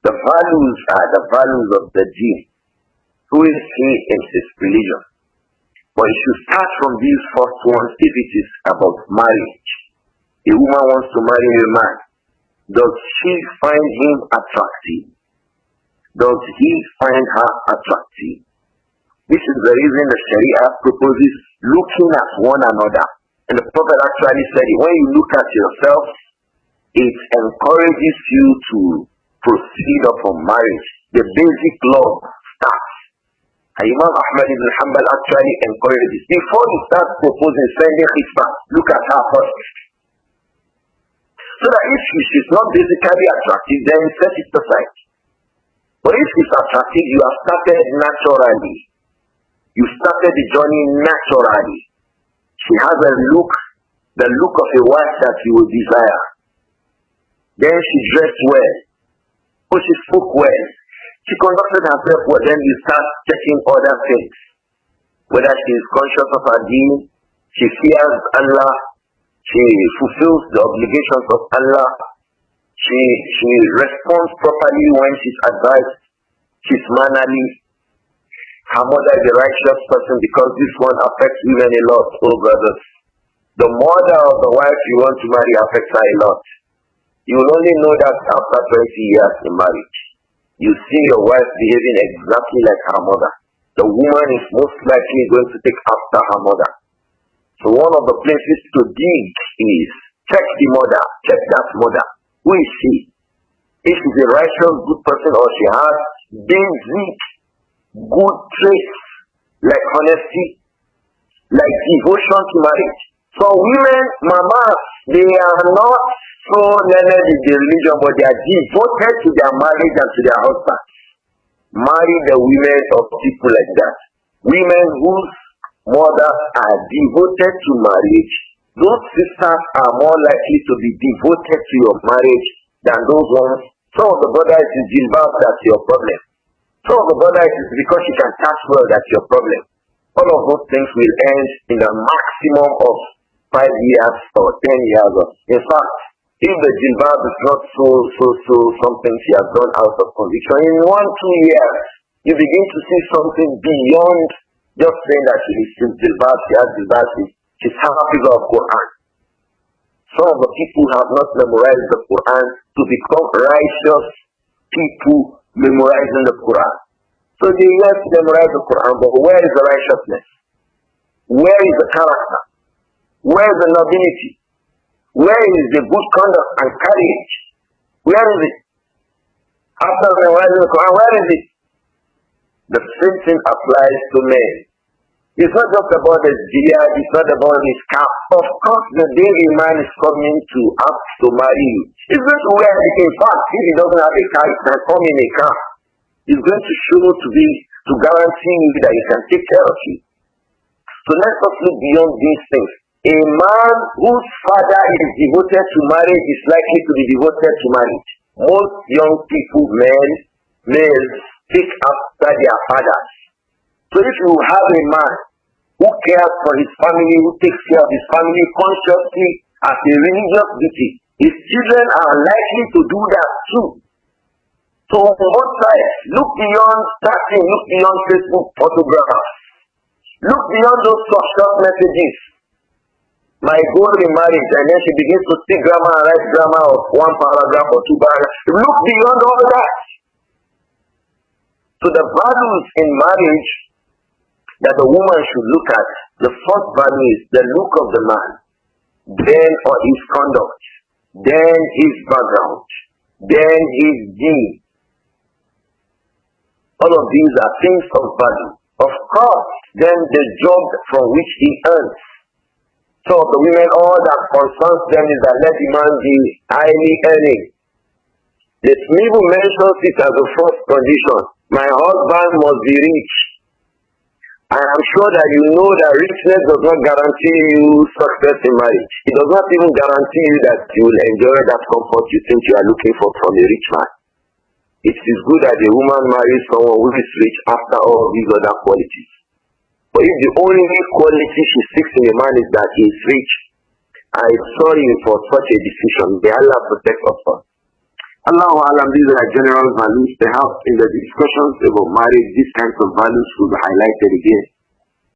The values are the values of the deen. Who is he in his religion? But you should start from these first ones if it is about marriage. A woman wants to marry a man. Does she find him attractive? Does he find her attractive? This is the reason the Sharia proposes looking at one another. And the Prophet actually said it. When you look at yourself, it encourages you to proceed upon marriage. The basic law starts. Imam Ahmad ibn Hanbal actually encourages. Before you start proposing sending khitbah, look at her first. So that if she is not basically attractive, then set it aside. But if she's attractive, you have started naturally. You started the journey naturally. She has a look, the look of a wife that you will desire. Then she dressed well. Or she spoke well. She conducted herself well. Then you start checking other things. Whether she is conscious of her deen, she fears Allah, she fulfills the obligations of Allah, she responds properly when she's advised, she's mannerly. Her mother is a righteous person, because this one affects women a lot, oh brothers. The mother of the wife you want to marry affects her a lot. You will only know that after 20 years in marriage. You see your wife behaving exactly like her mother. The woman is most likely going to take after her mother. So one of the places to dig is check the mother, check that mother. Who is she? If she's a righteous, good person, or she has basic good traits like honesty, like devotion to marriage. So women, mamas, they are not so learned in the religion, but they are devoted to their marriage and to their husbands. Marry the women of people like that. Women whose mothers are devoted to marriage, those sisters are more likely to be devoted to your marriage than those ones. Some of the brothers is jilbab, that's your problem. Some of the brothers is because she can tax well, that's your problem. All of those things will end in the maximum of 5 years or 10 years. In fact, if the jilbab is not so something she has done out of conviction, in 1-2 years, you begin to see something beyond just saying that she is jilbab, she has jilbab, she's hafidhohullah of Quran. Some of the people have not memorized the Quran to become righteous people memorizing the Quran. So they yes memorize the Quran, but where is the righteousness? Where is the character? Where is the nobility? Where is the good conduct and courage? Where is it? After memorizing the Quran, where is it? The same thing applies to men. It's not just about the jihad, it's not about his car. Of course, the day a man is coming to ask to marry you, he's going to wear it. In fact, if he doesn't have a car, he can come in a car. He's going to show to guarantee you that he can take care of you. So let us look beyond these things. A man whose father is devoted to marriage is likely to be devoted to marriage. Most young people, males, take after their fathers. So if you have a man who cares for his family, who takes care of his family consciously as a religious duty, his children are likely to do that too. So on both sides, look beyond chatting, look beyond Facebook photographs, look beyond those short messages. My goal in marriage, and then she begins to speak grammar and write grammar of 1 paragraph or 2 paragraphs. Look beyond all that. So the values in marriage that the woman should look at, the first value is the look of the man, then or his conduct, then his background, then his deed. All of these are things of value. Of course, then the job from which he earns. So the women, all that concerns them is that let the man be highly earning. The Bible mentions it as a first condition. My husband must be rich. I am sure that you know that richness does not guarantee you success in marriage. It does not even guarantee you that you will enjoy that comfort you think you are looking for from a rich man. It is good that a woman marries someone who is rich after all these other qualities. But if the only quality she seeks in a man is that he is rich, I am sorry for such a decision. May Allah protect us all. Allahu Alam, these are general values. Perhaps in the discussions about marriage, these kinds of values will be highlighted again.